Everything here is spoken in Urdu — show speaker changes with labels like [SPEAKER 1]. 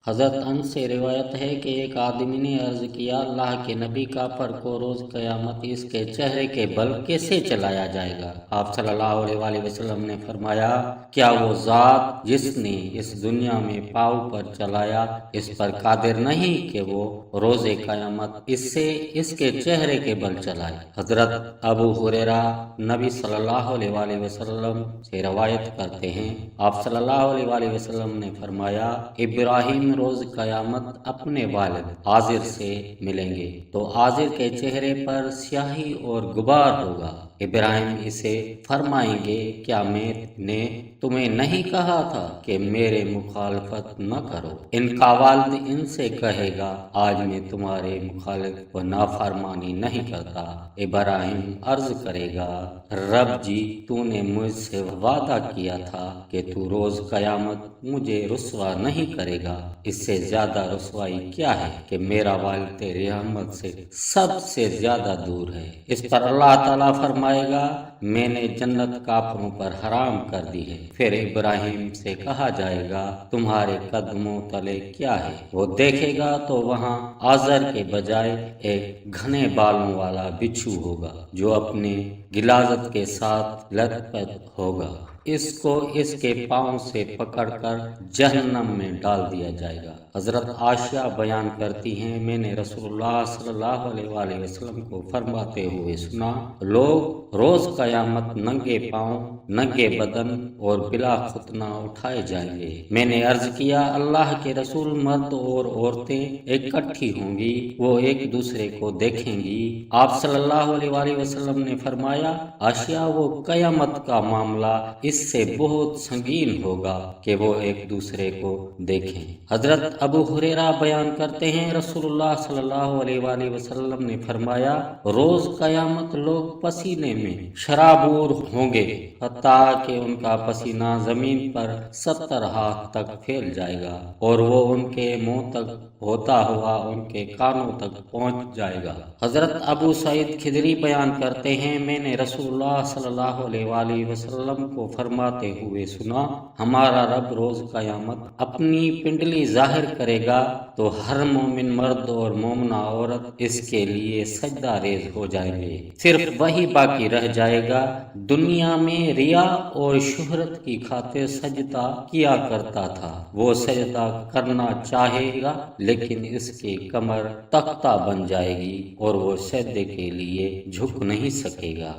[SPEAKER 1] حضرت انس سے روایت ہے کہ ایک آدمی نے عرض کیا، اللہ کے نبی کافر کو روز قیامت اس کے چہرے کے بل کیسے چلایا جائے گا؟ آپ صلی اللہ علیہ وآلہ وسلم نے فرمایا، کیا وہ ذات جس نے اس دنیا میں پاؤں پر چلایا اس پر قادر نہیں کہ وہ روز قیامت اس کے چہرے کے بل چلائے؟ حضرت ابو ہریرہ نبی صلی اللہ علیہ وآلہ وسلم سے روایت کرتے ہیں، آپ صلی اللہ علیہ وآلہ وسلم نے فرمایا، ابراہیم روز قیامت اپنے والد آزر سے ملیں گے تو آزر کے چہرے پر سیاہی اور غبار ہوگا۔ ابراہیم اسے فرمائیں گے، کیا میں نے تمہیں نہیں کہا تھا کہ میرے مخالفت نہ کرو؟ ان کا والد ان سے کہے گا، آج میں تمہارے مخالف و نافرمانی نہیں کرتا۔ ابراہیم عرض کرے گا، رب جی، تو نے مجھ سے وعدہ کیا تھا کہ تو روز قیامت مجھے رسوا نہیں کرے گا۔ اس سے زیادہ رسوائی کیا ہے کہ میرا والد تیری رحمت سے سب سے زیادہ دور ہے۔ اس پر اللہ تعالیٰ فرمائے گا، میں نے جنت کافروں پر حرام کر دی ہے۔ پھر ابراہیم سے کہا جائے گا، تمہارے قدموں تلے کیا ہے؟ وہ دیکھے گا تو وہاں آزر کے بجائے ایک گھنے بالوں والا بچھو ہوگا جو اپنے غلاظت کے ساتھ لت پت ہوگا۔ اس کو اس کے پاؤں سے پکڑ کر جہنم میں ڈال دیا جائے گا۔ حضرت عائشہ بیان کرتی ہیں، میں نے رسول اللہ صلی اللہ علیہ وآلہ وسلم کو فرماتے ہوئے سنا، لوگ روز قیامت ننگے پاؤں، ننگے بدن اور بلا ختنہ اٹھائے جائیں گے۔ میں نے عرض کیا، اللہ کے رسول، مرد اور عورتیں اکٹھی ہوں گی، وہ ایک دوسرے کو دیکھیں گی۔ آپ صلی اللہ علیہ وآلہ وسلم نے فرمایا، عائشہ، وہ قیامت کا معاملہ اس سے بہت سنگین ہوگا کہ وہ ایک دوسرے کو دیکھیں۔ حضرت ابو ہریرہ بیان کرتے ہیں، رسول اللہ صلی اللہ علیہ وآلہ وسلم نے فرمایا، روز قیامت لوگ پسینے میں شرابور ہوں گے، حتیٰ کہ ان کا پسینہ زمین پر 70 ہاتھ تک پھیل جائے گا اور وہ ان کے منہ تک ہوتا ہوا ان کے کانوں تک پہنچ جائے گا۔ حضرت ابو سعید خدری بیان کرتے ہیں، میں نے رسول اللہ صلی اللہ علیہ وآلہ وسلم کو فرماتے ہوئے سنا، ہمارا رب روز قیامت اپنی پنڈلی ظاہر کرے گا تو ہر مومن مرد اور مومنہ عورت اس کے لیے سجدہ ریز ہو جائیں گے، صرف وہی باقی رہ جائے گا دنیا میں ریا اور شہرت کی خاطر سجدہ کیا کرتا تھا۔ وہ سجدہ کرنا چاہے گا لیکن اس کی کمر تختہ بن جائے گی اور وہ سجدے کے لیے جھک نہیں سکے گا۔